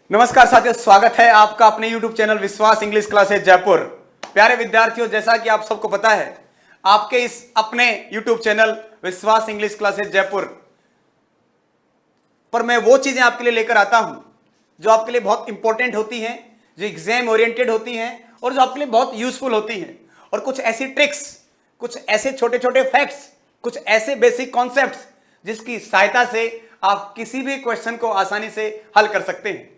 नमस्कार साथियों, स्वागत है आपका अपने YouTube चैनल विश्वास इंग्लिश क्लासेस जयपुर। प्यारे विद्यार्थियों, जैसा कि आप सबको पता है, आपके इस अपने YouTube चैनल विश्वास इंग्लिश क्लासेस जयपुर पर मैं वो चीजें आपके लिए लेकर आता हूं जो आपके लिए बहुत इंपॉर्टेंट होती हैं, जो एग्जाम ओरिएंटेड होती हैं और जो आपके लिए बहुत यूजफुल होती हैं। और कुछ ऐसी ट्रिक्स, कुछ ऐसे छोटे छोटे फैक्ट्स, कुछ ऐसे बेसिक कॉन्सेप्ट्स जिसकी सहायता से आप किसी भी क्वेश्चन को आसानी से हल कर सकते हैं।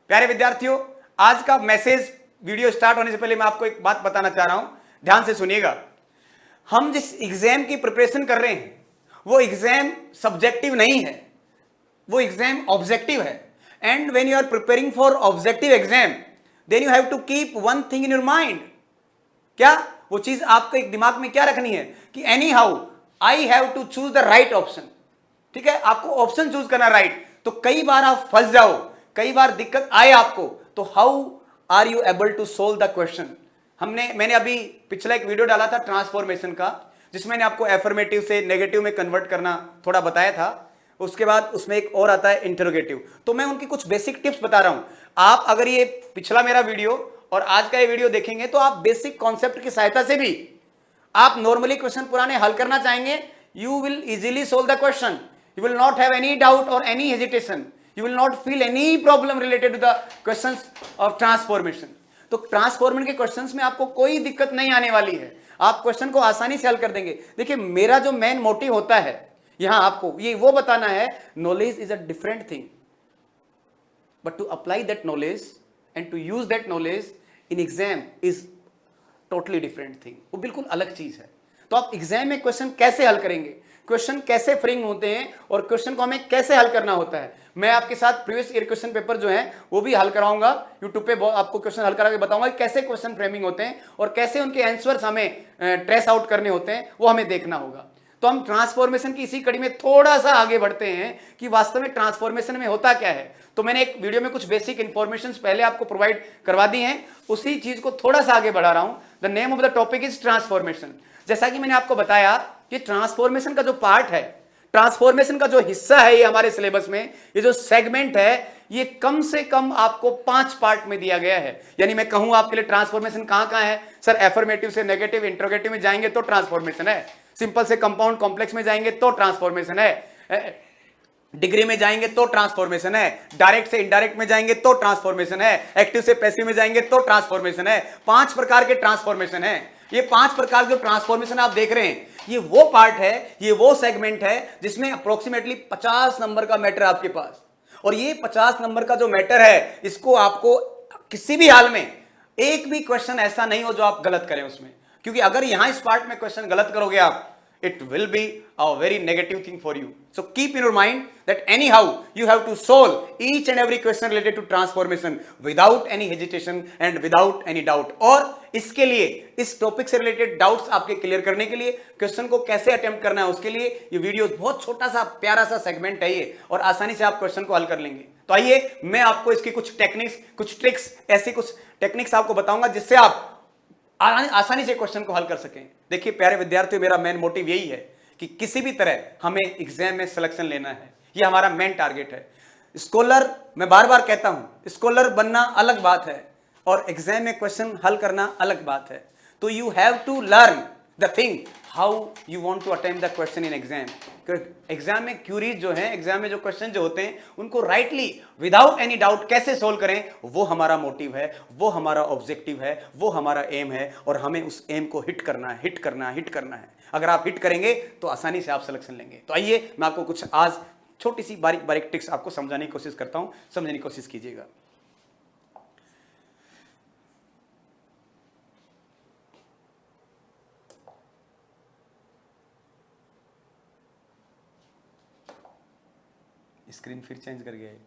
प्यारे विद्यार्थियों, आज का मैसेज वीडियो स्टार्ट होने से पहले मैं आपको एक बात बताना चाह रहा हूं, ध्यान से सुनिएगा। हम जिस एग्जाम की प्रिपरेशन कर रहे हैं वो एग्जाम सब्जेक्टिव नहीं है, वो एग्जाम ऑब्जेक्टिव है। And when you are preparing for objective exam, then you have to keep one thing in your mind. क्या वो चीज आपको एक दिमाग में क्या रखनी है कि anyhow I have to choose the right option. ठीक है, आपको ऑप्शन चूज करना राइट। तो कई बार आप फंस जाओ, कई बार दिक्कत आए आपको, तो how are you able to solve the question. मैंने अभी पिछला एक वीडियो डाला था ट्रांसफॉर्मेशन का, जिसमें मैंने आपको एफर्मेटिव से नेगेटिव में कन्वर्ट करना थोड़ा बताया था। उसके बाद उसमें एक और आता है इंटरोगेटिव। तो मैं उनकी कुछ बेसिक टिप्स बता रहा हूं। आप अगर ये पिछला मेरा वीडियो और आज का ये वीडियो देखेंगे तो आप बेसिक कॉन्सेप्ट की सहायता से भी आप नॉर्मली क्वेश्चन पुराने हल करना चाहेंगे, you will easily solve the question. You will not have any doubt और any hesitation, you will not feel any problem related to the questions of transformation। तो ट्रांसफॉर्मेशन के क्वेश्चंस में आपको कोई दिक्कत नहीं आने वाली है, आप क्वेश्चन को आसानी से हल कर देंगे। देखिए, मेरा जो मेन मोटिव होता है यहां आपको ये वो बताना है, knowledge is a different thing, but to apply that knowledge and to use that knowledge in exam is totally different thing. वो बिल्कुल अलग चीज है। तो आप एग्जाम में क्वेश्चन कैसे हल करेंगे, क्वेश्चन कैसे फ्रेम होते हैं और क्वेश्चन को हमें कैसे हल करना होता है, मैं आपके साथ प्रीवियस ईयर क्वेश्चन पेपर जो है वो भी हल कराऊंगा। यूट्यूब पे आपको क्वेश्चन हल करा के बताऊंगा कि कैसे क्वेश्चन फ्रेमिंग होते हैं और कैसे उनके आंसर्स हमें ट्रेस आउट करने होते हैं, वो हमें देखना होगा। तो हम ट्रांसफॉर्मेशन की इसी कड़ी में थोड़ा सा आगे बढ़ते हैं कि वास्तव में ट्रांसफॉर्मेशन में होता क्या है। तो मैंने एक वीडियो में कुछ बेसिक इंफॉर्मेशन पहले आपको प्रोवाइड करवा दी हैं, उसी चीज को थोड़ा सा आगे बढ़ा रहा हूं। The name of the topic is transformation. जैसा कि मैंने आपको बताया कि ट्रांसफॉर्मेशन का जो पार्ट है, ट्रांसफॉर्मेशन का जो हिस्सा है ये हमारे सिलेबस में, ये जो सेगमेंट है, ये कम से कम आपको 5 पार्ट में दिया गया है। यानी मैं कहूं आपके लिए ट्रांसफॉर्मेशन कहां कहां है, सर एफर्मेटिव से नेगेटिव इंट्रोगेटिव में जाएंगे तो ट्रांसफॉर्मेशन है, सिंपल से कंपाउंड कॉम्प्लेक्स में जाएंगे तो ट्रांसफॉर्मेशन है, डिग्री में जाएंगे तो ट्रांसफॉर्मेशन है, डायरेक्ट से इनडायरेक्ट में जाएंगे तो ट्रांसफॉर्मेशन है, एक्टिव से पैसिव में जाएंगे तो ट्रांसफॉर्मेशन है। 5 प्रकार के ट्रांसफॉर्मेशन है। ये 5 प्रकार के ट्रांसफॉर्मेशन आप देख रहे हैं, ये वो पार्ट है, ये वो सेगमेंट है जिसमें अप्रोक्सीमेटली 50 नंबर का मैटर आपके पास। और ये 50 नंबर का जो मैटर है, इसको आपको किसी भी हाल में एक भी क्वेश्चन ऐसा नहीं हो जो आप गलत करें उसमें, क्योंकि अगर यहां इस पार्ट में क्वेश्चन गलत करोगे आप, it will be a very negative thing for you. So keep in your mind that anyhow you have to solve each and every question related to transformation without any hesitation and without any doubt। और इसके लिए, इस topic से related doubts आपके clear करने के लिए, question को कैसे अटेम्प्ट करना है उसके लिए ये वीडियो बहुत छोटा सा प्यारा सा सेगमेंट है ये, और आसानी से आप क्वेश्चन को हल कर लेंगे। तो आइए मैं आपको इसकी कुछ टेक्निक्स, कुछ ट्रिक्स, ऐसी कुछ टेक्निक्स आपको बताऊंगा जिससे आप आसानी से क्वेश्चन को हल कर सकें। देखिए प्यारे विद्यार्थियों, मेरा मेन मोटिव यही है कि किसी भी तरह हमें एग्जाम में सिलेक्शन लेना है, ये हमारा मेन टारगेट है। स्कॉलर, मैं बार बार कहता हूं, स्कॉलर बनना अलग बात है और एग्जाम में क्वेश्चन हल करना अलग बात है। तो you have to learn the thing how you want to attempt the question in exam. Exam में क्यूरीज जो हैं, एग्जाम में जो क्वेश्चन जो होते हैं, उनको राइटली विदाउट एनी डाउट कैसे सोल्व करें, वो हमारा मोटिव है, वो हमारा ऑब्जेक्टिव है, वो हमारा एम है। और हमें उस एम को हिट करना है, हिट करना है, हिट करना है। अगर आप हिट करेंगे तो आसानी से आप सिलेक्शन लेंगे। तो आइए मैं आपको कुछ आज छोटी सी बारीक बारीक ट्रिक्स आपको समझाने की कोशिश करता हूं, समझने की कोशिश कीजिएगा। स्क्रीन फिर चेंज कर गया है।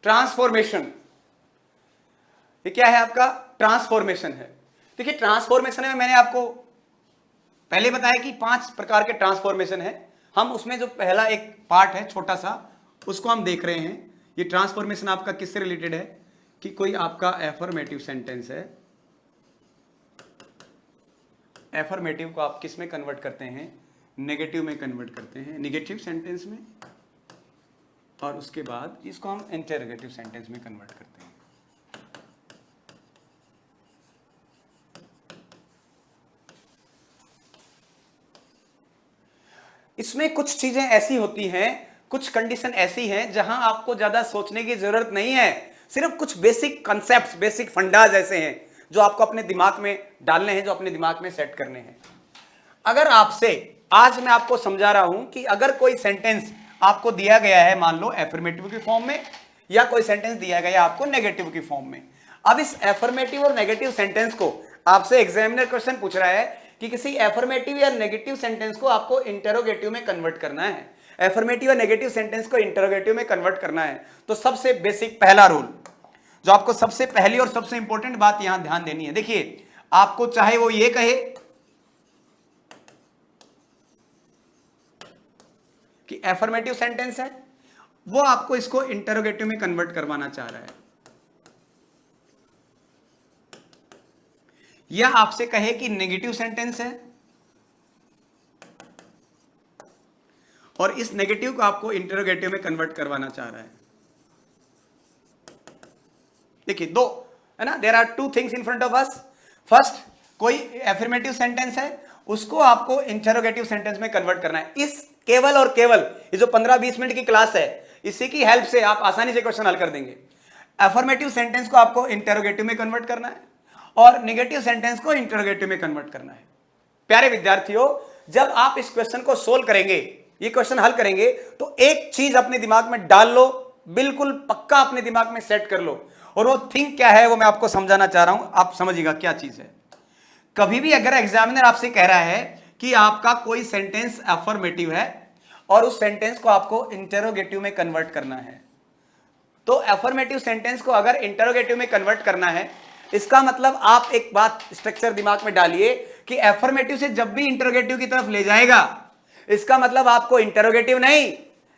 ट्रांसफॉर्मेशन, ये क्या है आपका? ट्रांसफॉर्मेशन है। देखिए ट्रांसफॉर्मेशन में मैंने आपको पहले बताया कि 5 प्रकार के ट्रांसफॉर्मेशन है, हम उसमें जो पहला एक पार्ट है छोटा सा उसको हम देख रहे हैं। ये ट्रांसफॉर्मेशन आपका किससे रिलेटेड है कि कोई आपका एफर्मेटिव सेंटेंस है, एफर्मेटिव को आप किस में कन्वर्ट करते हैं, नेगेटिव में कन्वर्ट करते हैं, नेगेटिव सेंटेंस में, और उसके बाद इसको हम इंटरोगेटिव सेंटेंस में कन्वर्ट करते हैं। इसमें कुछ चीजें ऐसी होती हैं, कुछ कंडीशन ऐसी हैं जहां आपको ज्यादा सोचने की जरूरत नहीं है, सिर्फ कुछ बेसिक कॉन्सेप्ट्स, बेसिक फंडाज ऐसे हैं जो आपको अपने दिमाग में डालने हैं, जो अपने दिमाग में सेट करने हैं। अगर आपसे आज मैं आपको समझा रहा हूं कि अगर कोई सेंटेंस आपको दिया गया है, मान लो एफर्मेटिव की फॉर्म में, या कोई सेंटेंस दिया गया आपको नेगेटिव की फॉर्म में, अब इस एफर्मेटिव और नेगेटिव सेंटेंस को आपसे एग्जामिनर क्वेश्चन पूछ रहा है कि किसी एफर्मेटिव या नेगेटिव सेंटेंस को आपको इंटरोगेटिव में कन्वर्ट करना है, एफर्मेटिव या नेगेटिव सेंटेंस को इंटरोगेटिव में कन्वर्ट करना है, तो सबसे बेसिक पहला रूल जो आपको सबसे पहली और सबसे इंपॉर्टेंट बात यहां ध्यान देनी है, देखिए आपको चाहे वो ये कहे कि एफर्मेटिव सेंटेंस है, वो आपको इसको इंटरोगेटिव में कन्वर्ट करवाना चाह रहा है, या आपसे कहे कि नेगेटिव सेंटेंस है और इस नेगेटिव को आपको इंटरोगेटिव में कन्वर्ट करवाना चाह रहा है। देखिए दो है ना, there are two things in front of us. First, कोई एफर्मेटिव सेंटेंस है, उसको आपको इंटरोगेटिव सेंटेंस में कन्वर्ट करना है। इस केवल और केवल ये जो 15-20 मिनट की क्लास है, इसी की हेल्प से आप आसानी से क्वेश्चन हल कर देंगे। एफर्मेटिव सेंटेंस को आपको इंटरोगेटिव में कन्वर्ट करना है और नेगेटिव सेंटेंस को इंटरोगेटिव में कन्वर्ट करना है। प्यारे विद्यार्थियों, जब आप इस क्वेश्चन को सोल्व करेंगे, ये क्वेश्चन हल करेंगे, तो एक चीज अपने दिमाग में डाल लो, बिल्कुल पक्का अपने दिमाग में सेट कर लो, और वो थिंग क्या है वो मैं आपको समझाना चाह रहा हूं, आप समझिएगा क्या चीज है। कभी भी अगर एग्जामिनर आपसे कह रहा है कि आपका कोई सेंटेंस अफर्मेटिव है और उस सेंटेंस को आपको इंटरोगेटिव में कन्वर्ट करना है, तो अफर्मेटिव सेंटेंस को अगर इंटरोगेटिव में कन्वर्ट करना है, इसका मतलब आप एक बात स्ट्रक्चर दिमाग में डालिए कि अफर्मेटिव से जब भी इंटरोगेटिव की तरफ ले जाएगा, इसका मतलब आपको इंटरोगेटिव नहीं,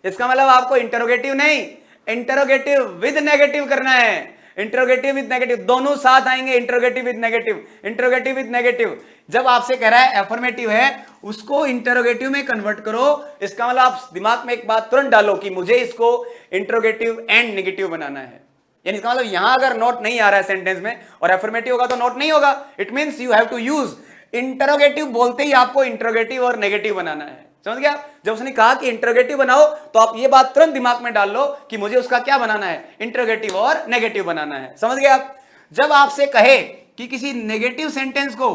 इसका मतलब आपको इंटरोगेटिव नहीं, इंटरोगेटिव विद नेगेटिव करना है। इंटरोगेटिव विद नेगेटिव दोनों साथ आएंगे, interrogative with negative, interrogative with negative. जब आपसे कह रहा है एफर्मेटिव है, उसको इंटरोगेटिव में कन्वर्ट करो, इसका मतलब आप दिमाग में एक बात तुरंत डालो कि मुझे इसको इंटरोगेटिव एंड नेगेटिव बनाना है। यानी इसका मतलब यहां अगर नोट नहीं आ रहा है सेंटेंस में और एफर्मेटिव होगा तो नोट नहीं होगा। It means you have to use interrogative, बोलते ही आपको इंटरोगेटिव और नेगेटिव बनाना है। समझ गया? जब उसने कहा कि इंटरोगेटिव बनाओ, तो आप ये बात तुरंत दिमाग में डाल लो कि मुझे उसका क्या बनाना है, इंटरोगेटिव और नेगेटिव बनाना है। समझ गए आप? जब आपसे कहे कि किसी नेगेटिव सेंटेंस को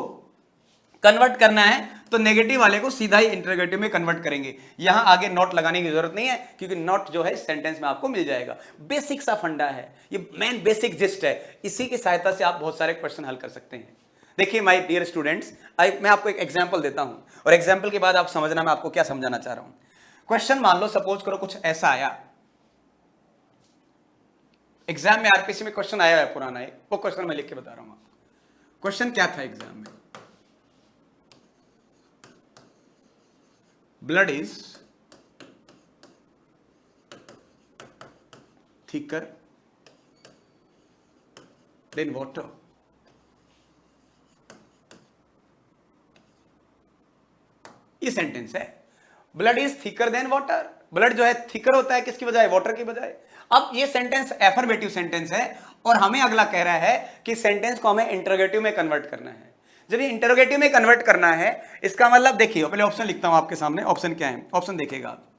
कन्वर्ट करना है, तो नेगेटिव वाले को सीधा ही इंटरोगेटिव में कन्वर्ट करेंगे। यहां आगे नोट लगाने की जरूरत नहीं है, क्योंकि नोट जो है सेंटेंस में आपको मिल जाएगा। बेसिक सा फंडा है ये, मेन बेसिक जिस्ट है, इसी की सहायता से आप बहुत सारे क्वेश्चन हल कर सकते हैं। देखिए माय डियर स्टूडेंट्स, मैं आपको एक एग्जांपल देता हूं और एग्जांपल के बाद आप समझना मैं आपको क्या समझाना चाह रहा हूं। क्वेश्चन मान लो, सपोज करो कुछ ऐसा आया, एग्जाम में आरपीसी में क्वेश्चन आया है पुराना, एक वो क्वेश्चन मैं लिख के बता रहा हूं आपको। क्वेश्चन क्या था एग्जाम में? Blood is thicker than water. ये सेंटेंस है, blood is thicker than water. Blood जो है थिकर होता है किसकी बजाय? वाटर की बजाय। अब ये सेंटेंस एफर्मेटिव सेंटेंस है और हमें अगला कह रहा है कि सेंटेंस को हमें इंटरोगेटिव में कन्वर्ट करना है। जब ये इंटरोगेटिव में कन्वर्ट करना है, इसका मतलब देखिए, पहले ऑप्शन लिखता हूं आपके सामने। ऑप्शन क्या है? ऑप्शन देखिएगा आप।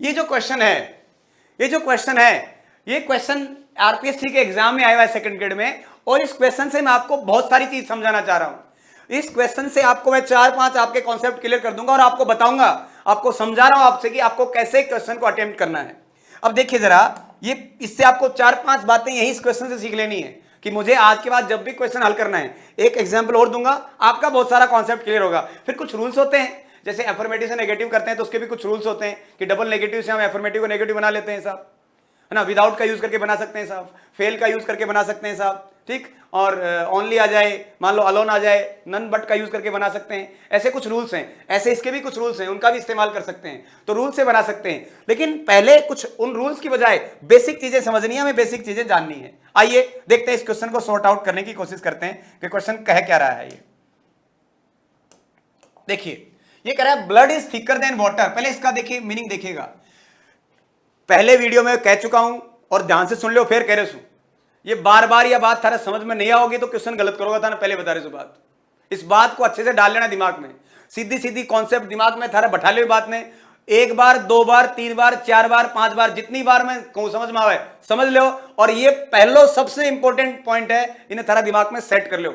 ये जो क्वेश्चन है, ये क्वेश्चन आरपीएससी के एग्जाम में आया हुआ है सेकंड ग्रेड में, और इस क्वेश्चन से मैं आपको बहुत सारी चीज समझाना चाह रहा हूं। इस क्वेश्चन से आपको मैं 4-5 आपके कॉन्सेप्ट क्लियर कर दूंगा और आपको बताऊंगा, आपको समझा रहा हूं आपसे कि आपको कैसे क्वेश्चन को अटेम्प्ट करना है। अब देखिए जरा, ये इससे आपको 4-5 बातें यही इस क्वेश्चन से सीख लेनी है कि मुझे आज के बाद जब भी क्वेश्चन हल करना है, एक एग्जाम्पल और दूंगा, आपका बहुत सारा कॉन्सेप्ट क्लियर होगा। फिर कुछ रूल्स होते हैं, जैसे एफर्मेटिव से नेगेटिव करते हैं तो उसके भी कुछ रूल्स होते हैं कि डबल नेगेटिव से हम एफर्मेटिव को नेगेटिव बना लेते हैं साहब, है ना, विदाउट का यूज करके बना सकते हैं साहब, फेल का यूज करके बना सकते हैं साहब, ठीक, और ओनली आ जाए, मान लो अलोन आ जाए, नन बट का यूज करके बना सकते हैं। ऐसे कुछ रूल्स हैं, ऐसे इसके भी कुछ रूल्स हैं, उनका भी इस्तेमाल कर सकते हैं, तो रूल से बना सकते हैं। लेकिन पहले कुछ उन रूल्स की बजाय बेसिक चीजें समझनी है, हमें बेसिक चीजें जाननी है। आइए देखते हैं, इस क्वेश्चन को सॉर्ट आउट करने की कोशिश करते हैं कि क्वेश्चन कह क्या रहा है। ये देखिए, ये कह रहा है blood is thicker than water. पहले इसका देखिए मीनिंग देखिएगा, पहले वीडियो में कह चुका हूं और ध्यान से सुन लो, फिर कह रहे सु ये बार बार यह बात थारा समझ में नहीं आओगी तो क्वेश्चन गलत करोगा था ना, पहले बता रहे सु बात। इस बात को अच्छे से डाल लेना दिमाग में, सीधी सीधी कॉन्सेप्ट दिमाग में थारा बैठा ले। बात ने 1 बार 2 बार 3 बार 4 बार 5 बार जितनी बार मैं कहूं समझ में आवे समझ लो। और ये पहलो सबसे इंपॉर्टेंट पॉइंट है, इन्हें थारा दिमाग में सेट कर लो,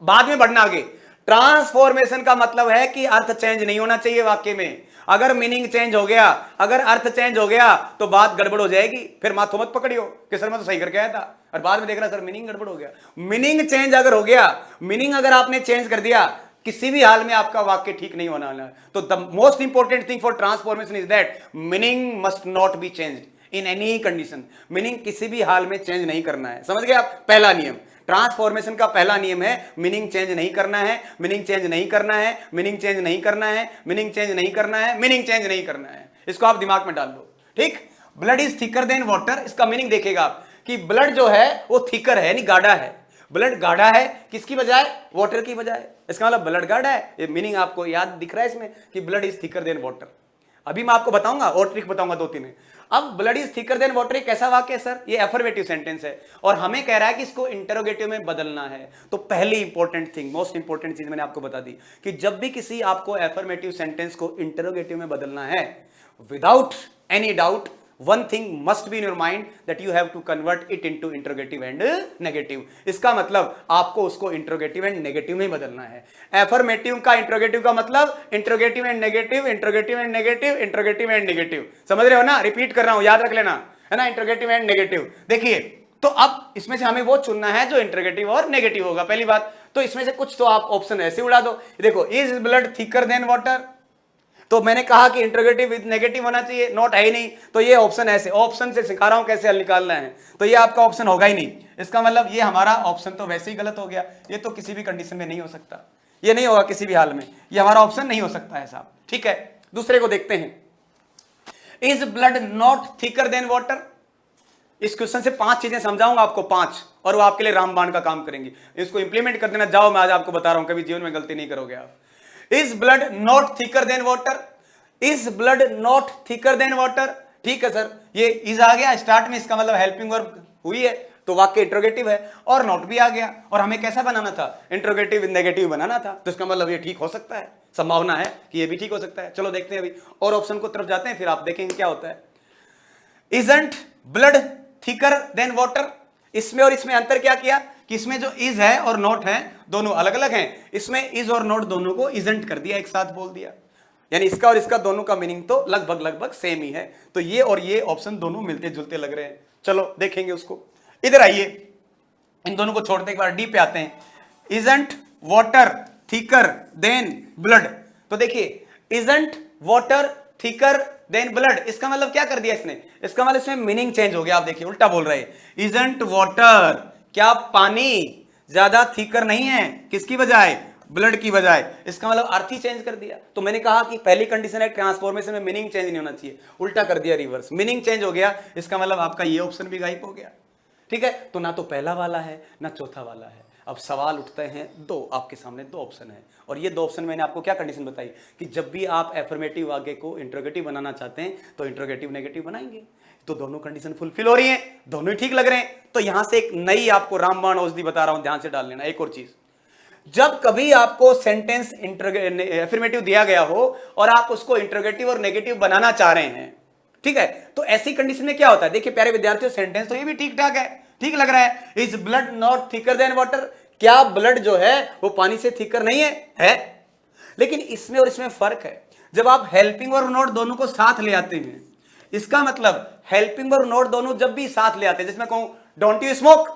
बाद में बढ़ना आगे। ट्रांसफॉर्मेशन का मतलब है कि अर्थ चेंज नहीं होना चाहिए वाक्य में। अगर मीनिंग चेंज हो गया, अगर अर्थ चेंज हो गया तो बात गड़बड़ हो जाएगी। फिर माथों मत पकड़ियो कि सर मैं तो सही करके आया था और बाद में देख रहा सर मीनिंग गड़बड़ हो गया। मीनिंग चेंज अगर हो गया, मीनिंग अगर आपने चेंज कर दिया, किसी भी हाल में आपका वाक्य ठीक नहीं होना वाला है। तो the most important thing for transformation is that meaning must not be changed in any condition. Meaning किसी भी हाल में चेंज नहीं करना है, समझ गए आप। पहला नियम ट्रांसफॉर्मेशन का पहला नियम है, मीनिंग चेंज नहीं करना है, मीनिंग चेंज नहीं करना है, मीनिंग चेंज नहीं करना है, मीनिंग चेंज नहीं करना है, मीनिंग चेंज नहीं करना है। इसको आप दिमाग में डाल लो, ठीक। Blood is thicker than water, इसका मीनिंग देखेगा आप कि ब्लड जो है वो थिकर है, यानी गाढ़ा है। ब्लड गाढ़ा है किसकी बजाय? वाटर की बजाय। इसका मतलब ब्लड गाढ़ा है, ये मीनिंग आपको याद दिख रहा है इसमें कि blood is thicker than water. अभी मैं आपको बताऊंगा और ट्रिक बताऊंगा 2-3। अब blood is thicker than water एक कैसा वाक्य है सर? ये अफर्मेटिव सेंटेंस है और हमें कह रहा है कि इसको इंटरोगेटिव में बदलना है। तो पहली इंपॉर्टेंट थिंग, मोस्ट इंपॉर्टेंट चीज मैंने आपको बता दी कि जब भी किसी आपको अफर्मेटिव सेंटेंस को इंटरोगेटिव में बदलना है, without any doubt one thing must be in your mind that you have to convert it into interrogative and negative। इसका मतलब आपको उसको interrogative and negative में बदलना है। affirmative का interrogative का मतलब interrogative and negative, interrogative and negative, interrogative and negative। समझ रहे हो ना? रिपीट कर रहा हूं, याद रख लेना, है ना, interrogative and negative। देखिए, तो अब इसमें से हमें वो चुनना है जो इंटरोगेटिव और नेगेटिव होगा। पहली बात तो इसमें से कुछ तो आप ऑप्शन ऐसे उड़ा दो। देखो, is blood thicker than water, तो मैंने कहा कि इंटरोगेटिव विद नेगेटिव होना चाहिए, नॉट है ही नहीं, तो ये ऑप्शन ऐसे, ऑप्शन से सिखा रहा हूं कैसे हल निकालना है, तो ये आपका ऑप्शन होगा ही नहीं। इसका मतलब ये हमारा ऑप्शन तो वैसे ही गलत हो गया, ये तो किसी भी कंडीशन में नहीं हो सकता, ये नहीं होगा किसी भी हाल में, ये हमारा ऑप्शन नहीं हो सकता है साहब, ठीक है। दूसरे को देखते हैं, is blood not thicker than water. इस क्वेश्चन से 5 चीजें समझाऊंगा आपको, 5, और वो आपके लिए रामबाण का काम करेंगे। इसको इंप्लीमेंट कर देना, जाओ, मैं आज आपको बता रहा हूं, कभी जीवन में गलती नहीं करोगे आप। Is blood not thicker than water, is blood not thicker than water, ठीक है सर, ये इज आ गया स्टार्ट में, इसका मतलब हेल्पिंग वर्ब हुई है, तो वाक्य इंट्रोगेटिव है, और नॉट भी आ गया, और हमें कैसा बनाना था? इंट्रोगेटिव विद नेगेटिव बनाना था, तो इसका मतलब ये ठीक हो सकता है, संभावना है कि ये भी ठीक हो सकता है। चलो देखते हैं अभी और ऑप्शन को तरफ जाते हैं, फिर आप देखेंगे क्या होता है। Isn't blood thicker than water, इसमें और इसमें अंतर क्या किया कि इसमें जो इज है और नॉट है दोनों अलग अलग हैं, इसमें इज और नॉट दोनों को इजंट कर दिया, एक साथ बोल दिया, यानी इसका और इसका दोनों का मीनिंग तो लगभग सेम ही है। तो ये और ये ऑप्शन दोनों मिलते जुलते लग रहे हैं। चलो देखेंगे उसको, इधर आइए, इन दोनों को छोड़ते एक बार डी पे आते हैं। Isn't water thicker than blood, तो देखिए isn't water thicker than blood, इसका मतलब क्या कर दिया इसने? इसका मतलब इसमें मीनिंग चेंज हो गया। आप देखिए उल्टा बोल रहे हैं, इजंट वाटर, क्या पानी ज्यादा थिकर नहीं है, किसकी बजाय? ब्लड की बजाय। इसका मतलब अर्थ ही चेंज कर दिया। तो मैंने कहा कि पहली कंडीशन है ट्रांसफॉर्मेशन में मीनिंग चेंज नहीं होना चाहिए, उल्टा कर दिया, रिवर्स, मीनिंग चेंज हो गया, इसका मतलब आपका ये ऑप्शन भी गायब हो गया, ठीक है। तो ना तो पहला वाला है ना चौथा वाला है। अब सवाल उठते हैं दो, आपके सामने 2 ऑप्शन है, और ये 2 ऑप्शन मैंने आपको क्या कंडीशन बताई कि जब भी आप एफर्मेटिव वाक्य को इंट्रोगेटिव बनाना चाहते हैं तो इंट्रोगेटिव नेगेटिव बनाएंगे। तो दोनों कंडीशन फुलफिल हो रही हैं, दोनों ही ठीक लग रहे हैं। तो यहां से एक नई आपको रामबाण औषधि बता रहा हूं, ध्यान से डाल लेना। एक और चीज, जब कभी आपको सेंटेंस एफर्मेटिव दिया गया हो और आप उसको इंट्रोगेटिव और नेगेटिव बनाना चाह रहे हैं, ठीक है, तो ऐसी कंडीशन में क्या होता है, देखिए प्यारे विद्यार्थियों, सेंटेंस तो ये भी ठीक ठाक है, ठीक लग रहा है। Is blood not thicker than water, क्या ब्लड जो है वो पानी से थिकर नहीं है? लेकिन इसमें और इसमें फर्क है। जब आप हेल्पिंग और नोट दोनों को साथ ले आते हैं, इसका मतलब हेल्पिंग और नोट दोनों जब भी साथ ले आते हैं, जिसमें कहूं डोंट यू स्मोक,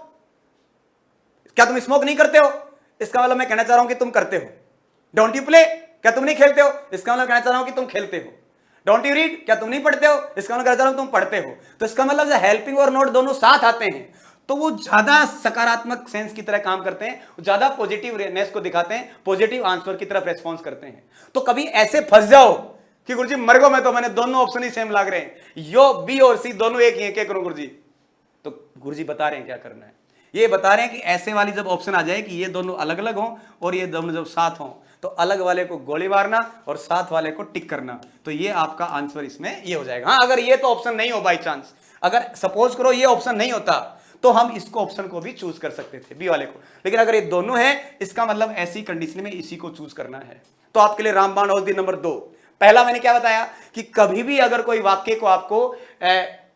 क्या तुम स्मोक नहीं करते हो, इसका मतलब मैं कहना चाह रहा हूं कि तुम करते हो। डोंट यू प्ले, क्या तुम नहीं खेलते हो, इसका मतलब कहना चाह रहा हूं कि तुम खेलते हो। डोंट यू रीड, क्या तुम नहीं पढ़ते हो, इसका मतलब कहना चाह रहा हूं तुम पढ़ते हो। तो इसका मतलब जब हेल्पिंग और नोट दोनों साथ आते हैं तो वो ज्यादा सकारात्मक सेंस की तरह काम करते हैं, ज्यादा पॉजिटिवनेस को दिखाते हैं, पॉजिटिव आंसर की तरफ रेस्पॉन्स करते हैं। तो कभी ऐसे फंस जाओ कि गुरुजी मर गो मैं, तो मैंने दोनों ऑप्शन ही सेम लग रहे हैं, यो बी और सी दोनों एक ही है, क्या करूं गुरुजी? तो गुरुजी बता रहे हैं क्या करना है, ये बता रहे हैं कि ऐसे वाली जब ऑप्शन आ जाए कि ये दोनों अलग अलग हों और ये दोनों जब साथ हों, तो अलग वाले को गोली मारना और साथ वाले को टिक करना, तो ये आपका आंसर इसमें ये हो जाएगा। हाँ, अगर ये तो ऑप्शन नहीं हो बाई चांस, अगर सपोज करो ये ऑप्शन नहीं होता तो हम इसको ऑप्शन को भी चूज कर सकते थे, बी वाले को। लेकिन अगर ये दोनों है, इसका मतलब ऐसी कंडीशन में इसी को चूज करना है। तो आपके लिए रामबाण औषधि नंबर 2, पहला मैंने क्या बताया कि कभी भी अगर कोई वाक्य को आपको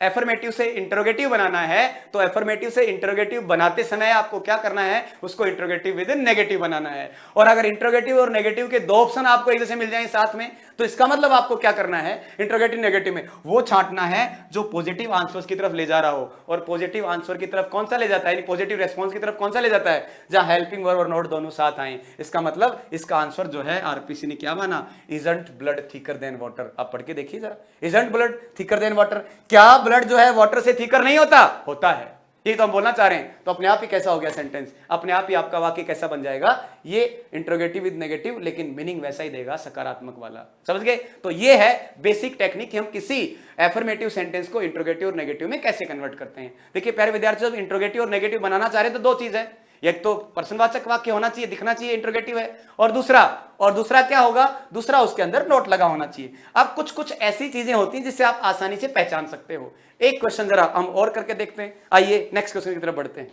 एफर्मेटिव से इंटरोगेटिव बनाना है, तो एफर्मेटिव से इंटरोगेटिव बनाते समय आपको क्या करना है, उसको इंटरोगेटिव विद नेगेटिव बनाना है। और अगर इंटरोगेटिव और नेगेटिव के दो ऑप्शन आपको एक जैसे मिल जाएं साथ में, तो इसका मतलब आपको क्या करना है, इंटरोगेटिव नेगेटिव में वो छांटना है जो पॉजिटिव आंसर्स की तरफ ले जा रहा हो। और पॉजिटिव आंसर की तरफ कौन सा ले जाता है, पॉजिटिव रेस्पॉन्स की तरफ कौन सा ले जाता है, जहां हेल्पिंग वर्ब और नोट दोनों साथ आए। इसका मतलब इसका आंसर जो है आरपीसी ने क्या माना, isn't blood thicker than water. आप पढ़ के देखिए जरा, isn't blood thicker than water, क्या ब्लड जो है वाटर से थिकर नहीं होता, होता है। ये तो हम बोलना चाह रहे हैं। तो अपने आप ही कैसा हो गया सेंटेंस, अपने आप ही आपका वाक्य कैसा बन जाएगा, ये इंट्रोगेटिव विद नेगेटिव, लेकिन मीनिंग वैसा ही देगा, सकारात्मक वाला। समझ गए? तो ये है बेसिक टेक्निक कि हम किसी एफर्मेटिव सेंटेंस को इंट्रोगेटिव और नेगेटिव में कैसे कन्वर्ट करते हैं। देखिए प्यारे विद्यार्थियों, जब इंट्रोगेटिव और नेगेटिव बनाना चाह रहे हैं तो दो चीज है, एक तो प्रश्नवाचक वाक्य होना चाहिए, दिखना चाहिए इंट्रोगेटिव है, और दूसरा क्या होगा, दूसरा उसके अंदर नोट लगा होना चाहिए। अब कुछ कुछ ऐसी चीजें होती हैं जिससे आप आसानी से पहचान सकते हो। एक क्वेश्चन जरा हम और करके देखते हैं, आइए नेक्स्ट क्वेश्चन की तरफ बढ़ते हैं।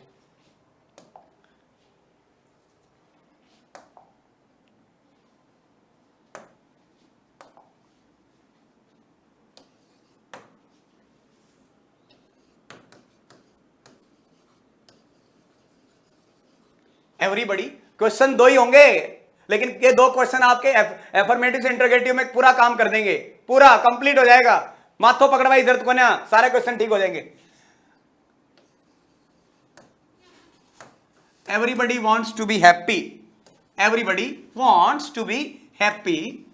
एवरीबॉडी, क्वेश्चन दो ही होंगे, लेकिन ये दो क्वेश्चन आपके एफर्मेटिव से इंटरोगेटिव में पूरा काम कर देंगे, पूरा कंप्लीट हो जाएगा। माथो पकड़वाई दर्द को ना, सारे क्वेश्चन ठीक हो जाएंगे। Everybody wants to be happy, everybody wants to be happy,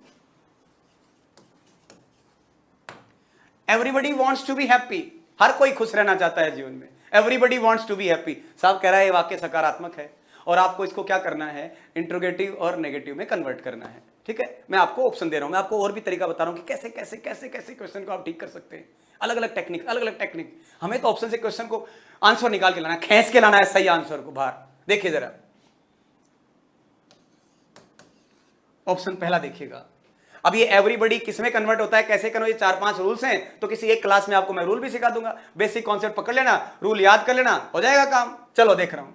everybody wants to be happy, हर कोई खुश रहना चाहता है जीवन में। Everybody wants to be happy, साहब कह रहा है ये वाक्य सकारात्मक है, और आपको इसको क्या करना है, इंट्रोगेटिव और नेगेटिव में कन्वर्ट करना है। ठीक है, मैं आपको ऑप्शन दे रहा हूं, मैं आपको और भी तरीका बता रहा हूं कि कैसे कैसे कैसे कैसे क्वेश्चन को आप ठीक कर सकते हैं। अलग अलग टेक्निक, अलग अलग टेक्निक। हमें तो ऑप्शन से क्वेश्चन को आंसर निकाल के लाना, खींच के लाना है सही आंसर को बाहर। देखिए जरा ऑप्शन पहला देखिएगा। अब ये एवरीबॉडी किसमें कन्वर्ट होता है, कैसे कन्वर्ट, ये 4-5 रूल्स हैं, तो किसी एक क्लास में आपको मैं रूल भी सिखा दूंगा। बेसिक कॉन्सेप्ट पकड़ लेना, रूल याद कर लेना, हो जाएगा काम। चलो देख रहा हूं।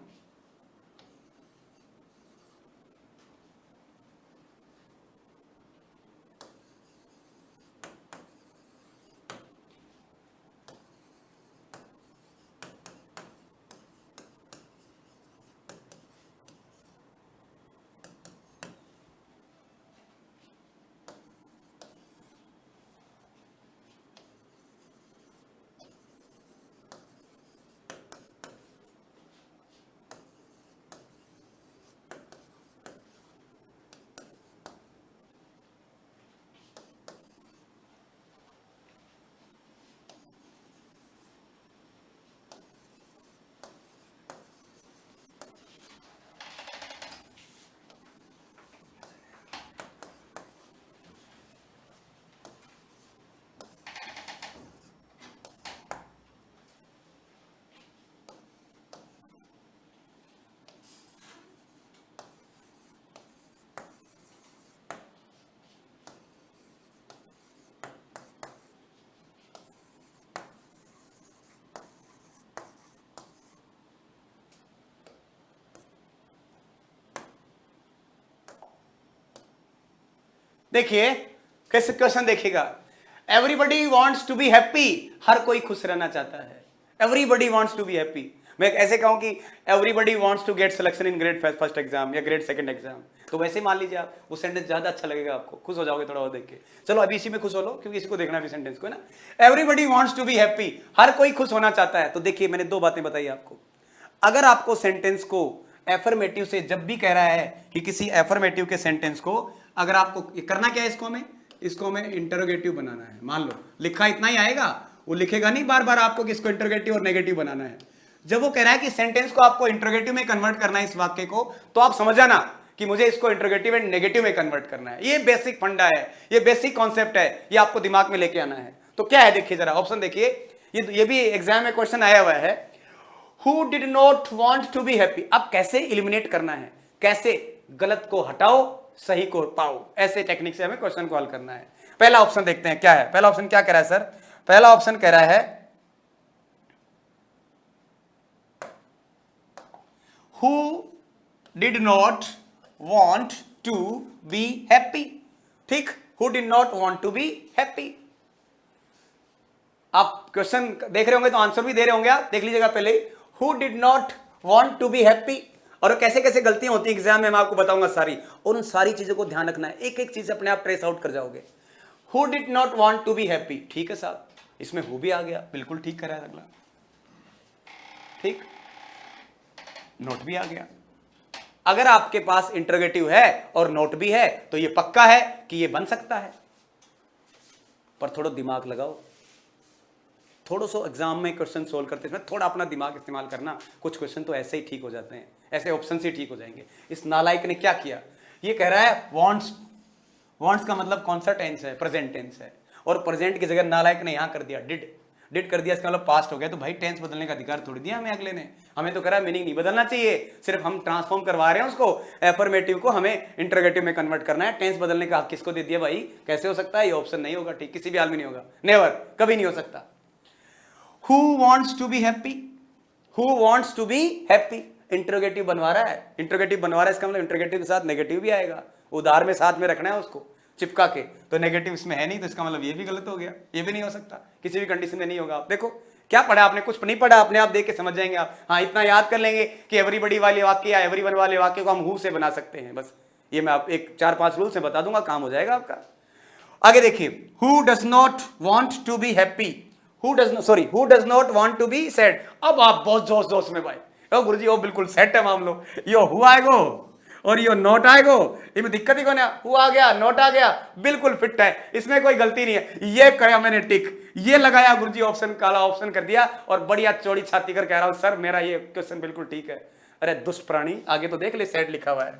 देखिए कैसे क्वेश्चन देखिएगा, everybody wants to be happy, हर कोई खुश रहना चाहता है। Everybody wants to be happy. मैं ऐसे कहूं कि everybody wants to get selection in grade first exam या ग्रेड सेकंड एग्जाम, तो वैसे मान लीजिए आप, वो सेंटेंस ज्यादा अच्छा लगेगा आपको, खुश हो जाओगे थोड़ा और देख के। चलो अभी इसी में खुश हो लो, क्योंकि इसी को देखना भी सेंटेंस को है ना। Everybody wants to be happy, हर कोई खुश होना चाहता है। तो देखिए मैंने दो बातें बताई आपको। अगर आपको सेंटेंस को एफर्मेटिव से जब भी कह रहा है कि किसी एफर्मेटिव के सेंटेंस को अगर आपको करना क्या है, इसको हमें इंटरोगेटिव बनाना है। मान लो लिखा इतना ही आएगा, वो लिखेगा नहीं बार बार आपको कि इसको इंटरोगेटिव और नेगेटिव बनाना है। जब वो कह रहा है कि सेंटेंस को आपको इंटरोगेटिव में कन्वर्ट करना है इस वाक्य को, तो आप समझ जाना कि मुझे इसको इंटरोगेटिव एंड नेगेटिव में कन्वर्ट करना है। ये बेसिक फंडा है, ये बेसिक कॉन्सेप्ट है, ये आपको दिमाग में लेके आना है। तो क्या है देखिए जरा ऑप्शन देखिए, ये भी एग्जाम में क्वेश्चन आया हुआ है, who did not want to be happy. अब कैसे इलिमिनेट करना है, कैसे गलत को हटाओ सही को पाओ, ऐसे टेक्निक से हमें क्वेश्चन को हल करना है। पहला ऑप्शन देखते हैं क्या है। पहला ऑप्शन क्या कह रहा है सर? पहला ऑप्शन कह रहा है who did not want to be happy. ठीक, who did not want to be happy. आप क्वेश्चन देख रहे होंगे तो आंसर भी दे रहे होंगे, आप देख लीजिएगा पहले, who did not want to be happy. और कैसे कैसे गलतियां होती है एग्जाम में मैं आपको बताऊंगा सारी, और उन सारी चीजों को ध्यान रखना है, एक एक चीज अपने आप ट्रेस आउट कर जाओगे। Who did not want to be happy, ठीक है साहब, इसमें हु भी आ गया, बिल्कुल ठीक करा है अगला। ठीक, नोट भी आ गया। अगर आपके पास इंटरोगेटिव है और नोट भी है तो ये पक्का है कि ये बन सकता है। पर थोड़ा दिमाग लगाओ, थोड़ा सा एग्जाम में क्वेश्चन सोल्व करते समय थोड़ा अपना दिमाग इस्तेमाल करना। कुछ क्वेश्चन तो ऐसे ही ठीक हो जाते हैं, ऐसे ऑप्शन से ठीक हो जाएंगे। इस नालायक ने क्या किया, ये कह रहा है वांट्स। वांट्स का मतलब कौन सा टेंस है? प्रेजेंट टेंस है, और प्रेजेंट की जगह नालायक ने यहां कर दिया डिड कर दिया, इसका मतलब पास्ट हो गया। तो भाई टेंस बदलने का अधिकार थोड़ी दिया हमें अगले ने, हमें तो करा मीनिंग नहीं बदलना चाहिए, सिर्फ हम ट्रांसफॉर्म करवा रहे हैं उसको, एफर्मेटिव को हमें इंटरोगेटिव में कन्वर्ट करना है। टेंस बदलने का हक किसको दे दिया भाई? कैसे हो सकता है? ये ऑप्शन नहीं होगा, ठीक, किसी भी हाल में नहीं होगा, नेवर, कभी नहीं हो सकता। Who wants to be happy, who wants to be happy, interrogative बनवा रहा है, इंटरोगेटिव बनवा रहा है, इसका मतलब इंटरोगेटिव के साथ नेगेटिव भी आएगा, उधार में साथ में रखना है उसको चिपका के। तो नेगेटिव इसमें है नहीं, तो इसका मतलब ये भी गलत हो गया, ये भी नहीं हो सकता, किसी भी कंडीशन में नहीं होगा। आप देखो क्या पढ़ा आपने, कुछ नहीं पढ़ा, अपने आप देख के समझ जाएंगे आप। हाँ, इतना याद कर लेंगे कि एवरीबडी वाले वाक्य या एवरीवन वाले वाक्य को हम हु से बना सकते हैं, बस ये मैं आप एक 4-5 रूल से बता दूंगा, काम हो जाएगा आपका। आगे देखिए, who does not want to be happy, who does not want to be sad. अब आप बहुत जोश जोश में भाई, ओ गुरुजी ओ बिल्कुल सेट है मामलो, यो हु आएगो और यो नोट आएगो, इसमें दिक्कत ही कौन है? हु आ गया, नोट आ गया, बिल्कुल फिट है, इसमें कोई गलती नहीं है। ये करा मैंने टिक, ये लगाया गुरुजी, ऑप्शन काला ऑप्शन कर दिया, और बढ़िया चौड़ी छाती कर कह रहा हूं सर मेरा ये क्वेश्चन बिल्कुल ठीक है। अरे दुष्ट प्राणी, आगे तो देख ले, सेट लिखा हुआ है।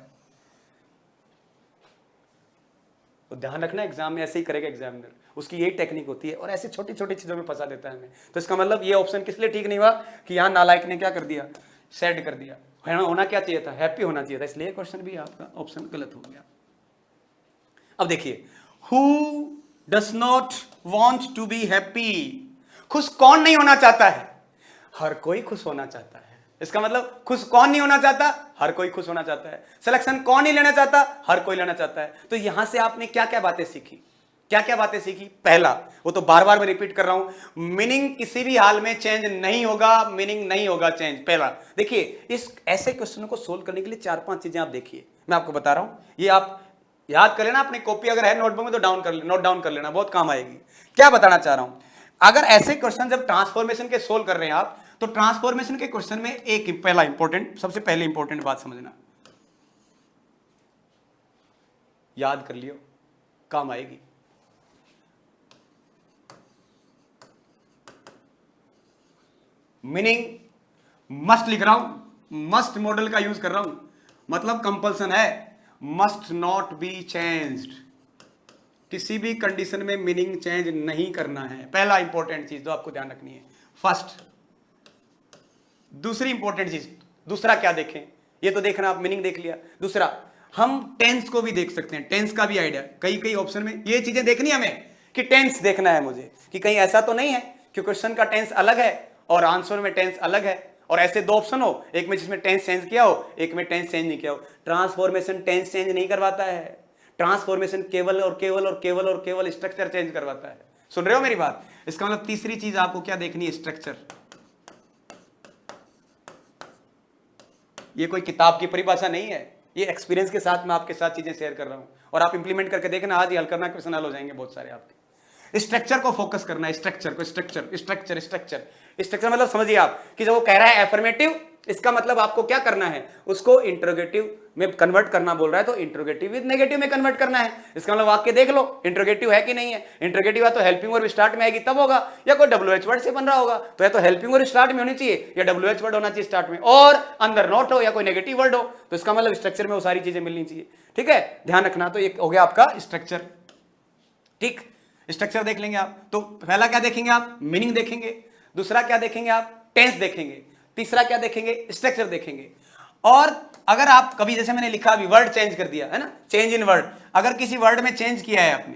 तो ध्यान रखना, एग्जाम में ऐसे ही करेगा एग्जामिनर, उसकी यही टेक्निक होती है, और ऐसे छोटी छोटी चीजों में फंसा देता है हमें। तो इसका मतलब ये ऑप्शन किस लिए ठीक नहीं हुआ कि यहां नालायक ने क्या कर दिया? सेड कर दिया। होना क्या चाहिए था? हैप्पी होना चाहिए था, इसलिए क्वेश्चन भी आपका ऑप्शन गलत हो गया। अब देखिए, who does not want to be happy, खुश कौन नहीं होना चाहता है? हर कोई खुश होना चाहता है। इसका मतलब खुश कौन नहीं होना चाहता? हर कोई खुश होना चाहता है। सिलेक्शन कौन नहीं लेना चाहता? हर कोई लेना चाहता है। तो यहां से आपने क्या क्या बातें सीखी, क्या क्या बातें सीखी? पहला, वो तो बार बार मैं रिपीट कर रहा हूं, मीनिंग किसी भी हाल में चेंज नहीं होगा, मीनिंग नहीं होगा चेंज। पहला देखिए, इस ऐसे क्वेश्चनों को सोल्व करने के लिए 4-5 चीजें आप देखिए, मैं आपको बता रहा हूं, ये आप याद कर लेना, अपनी कॉपी अगर है नोटबुक में तो नोट डाउन कर लेना, बहुत काम आएगी। क्या बताना चाह रहा हूं, अगर ऐसे क्वेश्चन जब ट्रांसफॉर्मेशन के सोल्व कर रहे हैं आप, तो ट्रांसफॉर्मेशन के क्वेश्चन में एक पहला इंपॉर्टेंट, सबसे पहले इंपॉर्टेंट बात समझना, याद कर लियो, काम आएगी। मीनिंग मस्ट लिख रहा हूं, मस्ट मॉडल का यूज कर रहा हूं, मतलब कंपल्सन है, मस्ट नॉट बी चेंज्ड, किसी भी कंडीशन में मीनिंग चेंज नहीं करना है। पहला इंपॉर्टेंट चीज जो आपको ध्यान रखनी है, फर्स्ट। दूसरी इंपॉर्टेंट चीज, दूसरा क्या देखें, ये तो देखना आप, मीनिंग देख लिया। दूसरा, हम टेंस को भी देख सकते हैं, टेंस का भी आइडिया, कई कई ऑप्शन में ये चीजें देखनी है हमें, कि टेंस देखना है मुझे, कि कहीं ऐसा तो नहीं है कि क्वेश्चन का टेंस अलग है और आंसर में टेंस अलग है, और ऐसे दो ऑप्शन हो, एक में जिसमें टेंस चेंज किया हो, एक में टेंस चेंज नहीं किया हो। ट्रांसफॉर्मेशन टेंस चेंज नहीं करवाता है, ट्रांसफॉर्मेशन केवल और केवल और केवल और केवल स्ट्रक्चर चेंज करवाता है। सुन रहे हो मेरी बात? इसका मतलब तीसरी चीज आपको क्या देखनी है, स्ट्रक्चर। ये कोई किताब की परिभाषा नहीं है, ये एक्सपीरियंस के साथ मैं आपके साथ चीजें शेयर कर रहा हूं, और आप इंप्लीमेंट करके देखना, आज ही हल करना, क्वेश्चन हल हो जाएंगे बहुत सारे आपके। स्ट्रक्चर को फोकस करना है, स्ट्रक्चर को, स्ट्रक्चर स्ट्रक्चर स्ट्रक्चर स्ट्रक्चर मतलब समझिए आप कि जब वो कह रहा है एफर्मेटिव, इसका मतलब आपको क्या करना है, उसको इंट्रोगेटिव में कन्वर्ट करना बोल रहा है, तो इंट्रोगेटिव विद नेगेटिव में कन्वर्ट करना है। इसका मतलब वाक्य देख लो इंट्रोगेटिव है कि नहीं है। इंट्रोगेटिव है तो हेल्पिंग वर्ब स्टार्ट में आएगी तब होगा, या कोई WH वर्ड से बन रहा होगा, तो या तो हेल्पिंग वर्ब स्टार्ट में होनी चाहिए या WH वर्ड होना चाहिए स्टार्ट में, और अंदर नॉट हो या कोई नेगेटिव वर्ड हो, तो इसका मतलब स्ट्रक्चर में वो सारी चीजें मिलनी चाहिए। ठीक है, ध्यान रखना। तो ये हो गया आपका स्ट्रक्चर। ठीक, स्ट्रक्चर देख लेंगे आप। तो पहला क्या देखेंगे आप, मीनिंग देखेंगे। दूसरा क्या देखेंगे आप, टेंस देखेंगे। तीसरा क्या देखेंगे, स्ट्रक्चर देखेंगे। और अगर आप कभी, जैसे मैंने लिखा अभी, वर्ड चेंज कर दिया है ना, चेंज इन वर्ड, अगर किसी वर्ड में चेंज किया है आपने,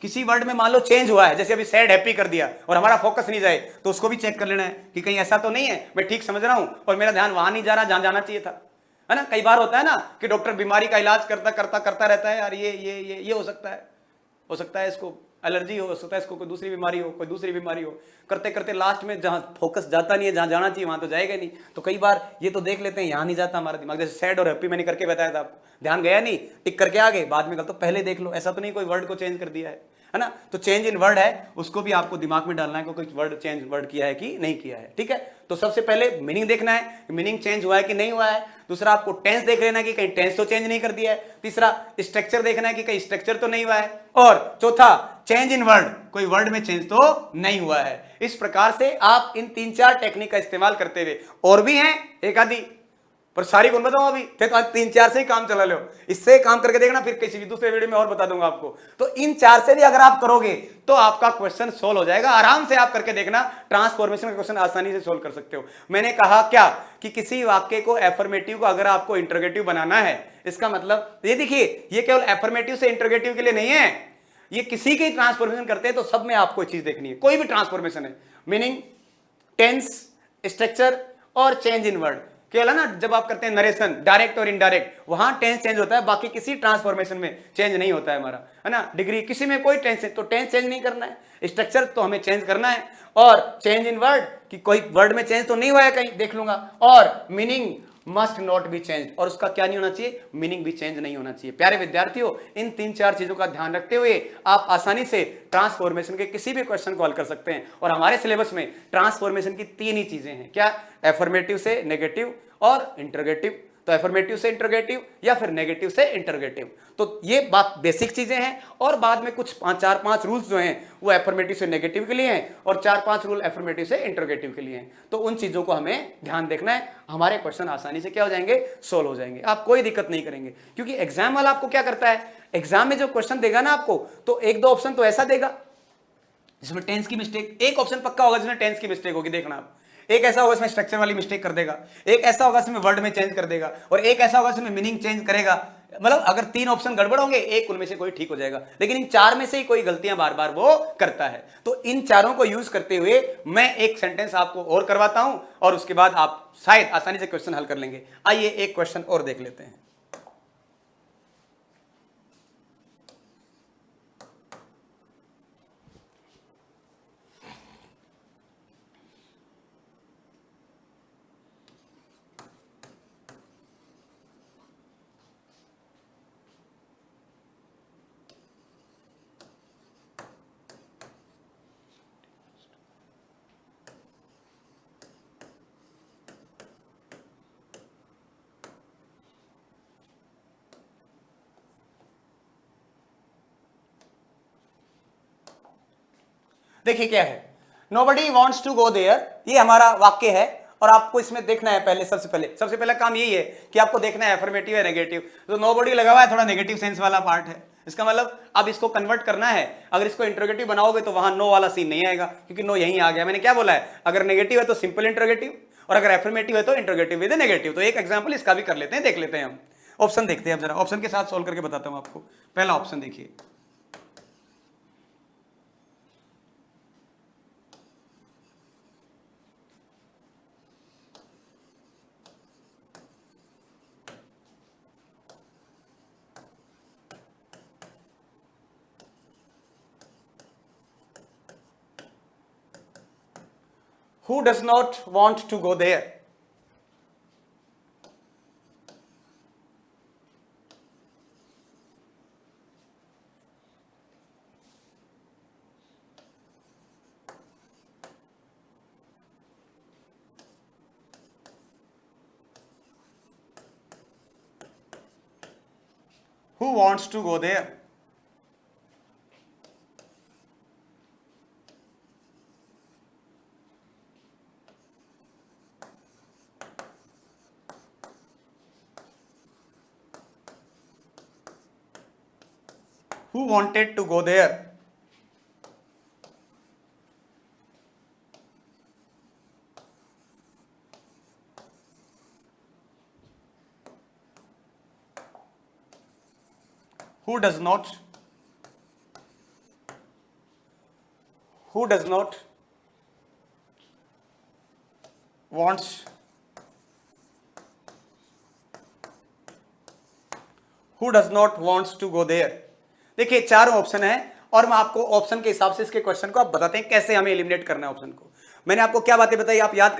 किसी वर्ड में मान लो चेंज हुआ है, जैसे अभी सैड हैप्पी कर दिया और हमारा फोकस नहीं जाए, तो उसको भी चेक कर लेना है कि कहीं ऐसा तो नहीं है मैं ठीक समझ रहा हूं और मेरा ध्यान वहां नहीं जा रहा जहां जाना चाहिए था, है ना। कई बार होता है ना कि डॉक्टर बीमारी का इलाज करता करता करता रहता है, यार ये हो सकता है इसको एलर्जी हो सकता है, इसको कोई दूसरी बीमारी हो, कोई दूसरी बीमारी हो, करते करते लास्ट में जहां फोकस जाता नहीं है, जहां जाना चाहिए वहां तो जाएगा नहीं। तो कई बार ये तो देख लेते हैं, यहां नहीं जाता हमारा दिमाग, जैसे सैड और हैप्पी मैंने करके बताया था आपको, ध्यान गया नहीं, टिक करके आ गए, बाद में कल तो पहले देख लो, ऐसा तो नहीं कोई वर्ड को चेंज कर दिया है ना। तो चेंज इन वर्ड है, उसको भी आपको दिमाग में डालना है, कोई वर्ड चेंज वर्ड किया है कि नहीं किया है। ठीक है, तो सबसे पहले मीनिंग देखना है, मीनिंग चेंज हुआ है कि नहीं हुआ है। दूसरा आपको टेंस देख लेना है कि कहीं टेंस तो चेंज नहीं कर दिया है। तीसरा स्ट्रक्चर देखना है कि कहीं स्ट्रक्चर तो नहीं हुआ है। और चौथा चेंज इन वर्ड, कोई वर्ड में चेंज तो नहीं हुआ है। इस प्रकार से आप इन 3-4 टेक्निक का इस्तेमाल करते हुए, और भी हैं एक आधी, पर सारी कौन बताऊं अभी, फिर 3-4 से ही काम चला लो, इससे काम करके देखना, फिर किसी भी दूसरे वीडियो में और बता दूंगा आपको। तो इन 4 से भी अगर आप करोगे तो आपका क्वेश्चन सोल्व हो जाएगा। आराम से आप करके देखना, ट्रांसफॉर्मेशन का क्वेश्चन आसानी से सोल्व कर सकते हो। मैंने कहा क्या कि किसी वाक्य को एफर्मेटिव को अगर आपको इंटरोगेटिव बनाना है, इसका मतलब ये देखिए, ये केवल एफर्मेटिव से इंटरोगेटिव के लिए नहीं है, ये किसी की ट्रांसफॉर्मेशन करते हैं तो सब में आपको चीज देखनी है, कोई भी ट्रांसफॉर्मेशन है, मीनिंग, टेंस, स्ट्रक्चर और चेंज इन वर्ड। केवल है ना, जब आप करते हैं नरेशन डायरेक्ट और इनडायरेक्ट, वहां टेंस चेंज होता है, बाकी किसी ट्रांसफॉर्मेशन में चेंज नहीं होता है हमारा, है ना। डिग्री किसी में कोई टेंस, तो टेंस चेंज नहीं करना है, स्ट्रक्चर तो हमें चेंज करना है, और चेंज इन वर्ड कि कोई वर्ड में चेंज तो नहीं हुआ है कहीं, देख लूंगा, और meaning must not be change, और उसका क्या नहीं होना चाहिए, मीनिंग भी चेंज नहीं होना चाहिए। प्यारे विद्यार्थियों, इन 3-4 चीजों का ध्यान रखते हुए आप आसानी से ट्रांसफॉर्मेशन के किसी भी क्वेश्चन को हल कर सकते हैं। और हमारे सिलेबस में ट्रांसफॉर्मेशन की 3 ही चीजें हैं, क्या, एफर्मेटिव से नेगेटिव और इंटरोगेटिव। तो एफर्मेटिव से इंटरोगेटिव या फिर नेगेटिव से इंटरोगेटिव, तो ये बात बेसिक चीजें हैं। और बाद में कुछ 4-5 रूल्स जो हैं वो एफर्मेटिव से नेगेटिव के लिए हैं, और 4-5 रूल एफर्मेटिव से इंटरोगेटिव के लिए हैं। तो उन चीजों को हमें ध्यान देखना है, हमारे क्वेश्चन आसानी से क्या हो जाएंगे, सोल्व हो जाएंगे, आप कोई दिक्कत नहीं करेंगे। क्योंकि एग्जाम वाला आपको क्या करता है, एग्जाम में जो क्वेश्चन देगा ना आपको, तो 1-2 ऑप्शन तो ऐसा देगा जिसमें टेंस की मिस्टेक, एक ऑप्शन पक्का होगा जिसमें टेंस की मिस्टेक होगी, देखना आप। एक ऐसा होगा इसमें स्ट्रक्चर वाली मिस्टेक कर देगा, एक ऐसा होगा इसमें वर्ड में चेंज कर देगा, और एक ऐसा होगा इसमें मीनिंग चेंज करेगा। मतलब अगर 3 ऑप्शन गड़बड़ होंगे, एक उनमें से कोई ठीक हो जाएगा, लेकिन इन 4 में से ही कोई गलतियां बार बार वो करता है। तो इन चारों को यूज करते हुए मैं एक सेंटेंस आपको और करवाता हूं, और उसके बाद आप शायद आसानी से क्वेश्चन हल कर लेंगे। आइए एक क्वेश्चन और देख लेते हैं। देखिए क्या है, nobody wants to go there, ये हमारा वाक्य है, और आपको इसमें देखना है पहले, सबसे पहला काम यही है कि आपको देखना है एफर्मेटिव है नेगेटिव। तो नोबडी लगा हुआ है, थोड़ा नेगेटिव सेंस वाला पार्ट है, इसका मतलब अब इसको कन्वर्ट करना है। अगर इसको इंटरोगेटिव बनाओगे तो वहां नो वाला सीन नहीं आएगा, क्योंकि नो यहीं आ गया। मैंने क्या बोला है, अगर नेगेटिव है तो सिंपल इंटरोगेटिव, और अगर एफर्मेटिव है तो इंटरोगेटिव विद नेगेटिव। तो एक एग्जांपल इसका भी कर लेते हैं, देख लेते हैं हम। ऑप्शन देखते हैं अब जरा, ऑप्शन के साथ सोल्व करके बताता हूं आपको। पहला ऑप्शन देखिए, Who does not want to go there? Who wants to go there? Who wanted to go there? Who does not wants to go there? देखिए चारों ऑप्शन है और मैं आपको ऑप्शन के हिसाब से इसके क्वेश्चन को आप बताते हैं कैसे हमें एलिमिनेट करना है ऑप्शन को। मैंने आपको क्या बातें बताई, आप याद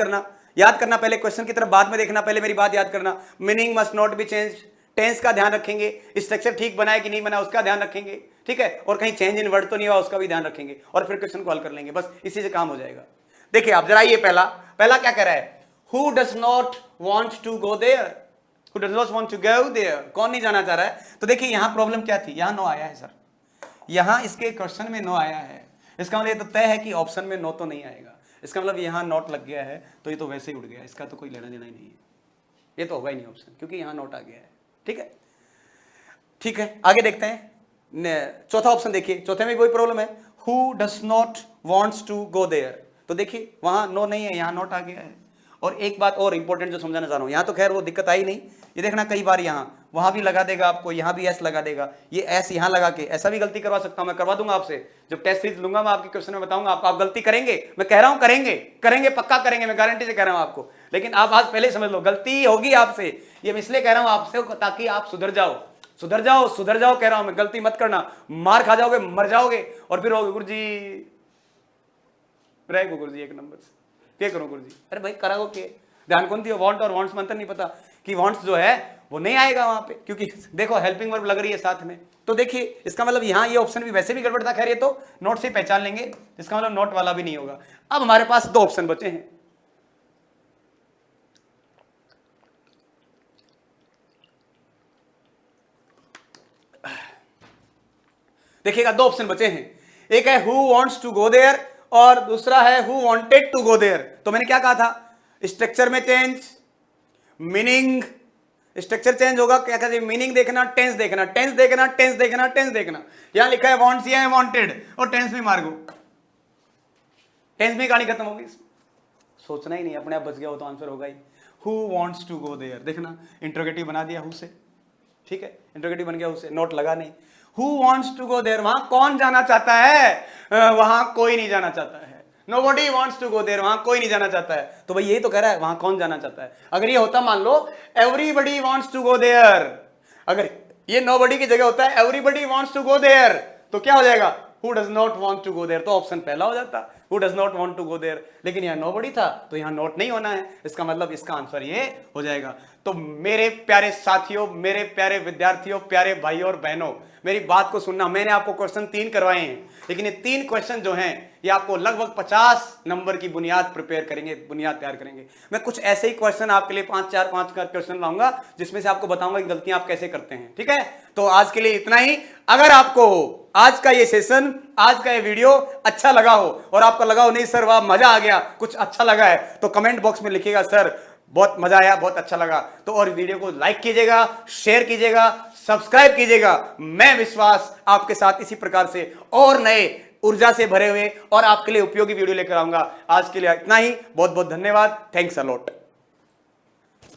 करना पहले क्वेश्चन की तरफ बाद में देखना, पहले मेरी बात याद करना। Meaning must not be change, tense का ध्यान रखेंगे, स्ट्रक्चर ठीक बना है कि नहीं बना उसका ध्यान रखेंगे, ठीक है, और कहीं चेंज इन वर्ड तो नहीं हुआ उसका भी ध्यान रखेंगे और फिर क्वेश्चन को हल कर लेंगे। बस इसी से काम हो जाएगा। देखिए आप जरा ये पहला क्या कह रहा है, who does not want to go there, who does not want to go there, कौन नहीं जाना चाह रहा है। तो देखिए यहां प्रॉब्लम क्या थी, यहां नो आया है सर, यहां इसके क्वेश्चन में नो आया है, इसका मतलब ये तो तय है कि ऑप्शन में नो तो नहीं आएगा, इसका मतलब यहां नोट लग गया है तो ये तो वैसे ही उड़ गया, इसका तो कोई लेना देना ही नहीं है, ये तो होगा ही नहीं ऑप्शन क्योंकि यहां नोट आ गया है। ठीक है आगे देखते हैं चौथा ऑप्शन। देखिए चौथे में वही प्रॉब्लम है, who does not wants to go there, तो देखिए वहां नो नहीं है, यहां नोट आ गया है। और एक बात और इंपॉर्टेंट जो समझाना चाह रहा हूं, यहां तो खैर वो दिक्कत आई नहीं, ये देखना कई बार वहां भी लगा देगा आपको, यहां भी एस लगा देगा, ये एस यहां लगा के ऐसा भी गलती करवा सकता हूं, मैं करवा दूंगा आपसे। जब टेस्ट सीरीज लूंगा मैं आपके क्वेश्चन में बताऊंगा आपको, आप गलती करेंगे, मैं कह रहा हूं करेंगे पक्का करेंगे, मैं गारंटी से कह रहा हूं आपको, लेकिन आप आज पहले समझ लो गलती होगी आपसे, ये मैं इसलिए कह रहा हूं आपसे ताकि आप सुधर जाओ कह रहा हूं मैं, गलती मत करना, मार खा जाओगे, मर जाओगे और फिर होगे गुरुजी रहेगो गुरुजी एक नंबर से क्या करो गुरुजी। अरे भाई कराओ के ध्यान कौन दियो, वांट और वांट्स में अंतर नहीं पता कि वांट्स जो है वो नहीं आएगा वहां पे, क्योंकि देखो हेल्पिंग वर्ब लग रही है साथ में। तो देखिए इसका मतलब यहां ये ऑप्शन भी वैसे भी गड़बड़ था, खैर ये तो नोट से पहचान लेंगे, इसका मतलब नोट वाला भी नहीं होगा। अब हमारे पास दो ऑप्शन बचे हैं, देखिएगा दो ऑप्शन बचे हैं, एक है who wants to go there और दूसरा है who wanted to go there. तो मैंने क्या कहा था, स्ट्रक्चर में चेंज, मीनिंग, स्ट्रक्चर चेंज होगा, क्या कहते हैं मीनिंग देखना, टेंस देखना, यहां लिखा है वांट्स, या है वांटेड, और टेंस भी मार गो, टेंस में कहानी खत्म होगी, सोचना ही नहीं, अपने आप बच गया हो तो आंसर होगा ही। Who wants to go there, देखना इंट्रोगेटिव बना दिया हु से, ठीक है, इंट्रोगेटिव बन गया हु से, नोट लगा नहीं। Who wants to go there, वहां कौन जाना चाहता है, वहां कोई नहीं जाना चाहता है, nobody wants to go there, वहां कोई नहीं जाना चाहता है। तो भाई यही तो कह रहा है वहां कौन जाना चाहता है। अगर ये होता मान लो everybody wants to go there, अगर ये नोबडी की जगह होता है everybody wants to go there, तो क्या हो जाएगा, who does not want to go there, तो ऑप्शन पहला हो जाता, who does not want to go there. लेकिन यहां नोबडी था तो यहां नोट नहीं होना है, इसका मतलब इसका आंसर ये हो जाएगा। तो मेरे प्यारे साथियों, मेरे प्यारे विद्यार्थियों, प्यारे भाइयों और बहनों, मेरी बात को सुनना। मैंने आपको क्वेश्चन 3 करवाए हैं, लेकिन ये 3 क्वेश्चन जो हैं ये आपको लगभग 50 नंबर की बुनियाद प्रिपेयर करेंगे, बुनियाद तैयार करेंगे। मैं कुछ ऐसे ही क्वेश्चन आपके लिए 5 का क्वेश्चन लाऊंगा जिसमें से आपको बताऊंगा कि गलतियां आप कैसे करते हैं, ठीक है। तो आज के लिए इतना ही। अगर आपको आज का ये सेशन, आज का ये वीडियो अच्छा लगा हो और आपको लगा हो नहीं सर वाह मजा आ गया, कुछ अच्छा लगा है, तो कमेंट बॉक्स में लिखिएगा सर बहुत मजा आया, बहुत अच्छा लगा। तो और वीडियो को लाइक कीजिएगा, शेयर कीजिएगा, सब्सक्राइब कीजिएगा। मैं विश्वास आपके साथ इसी प्रकार से और नए ऊर्जा से भरे हुए और आपके लिए उपयोगी वीडियो लेकर आऊंगा। आज के लिए इतना ही, बहुत बहुत धन्यवाद, थैंक्स अ लॉट।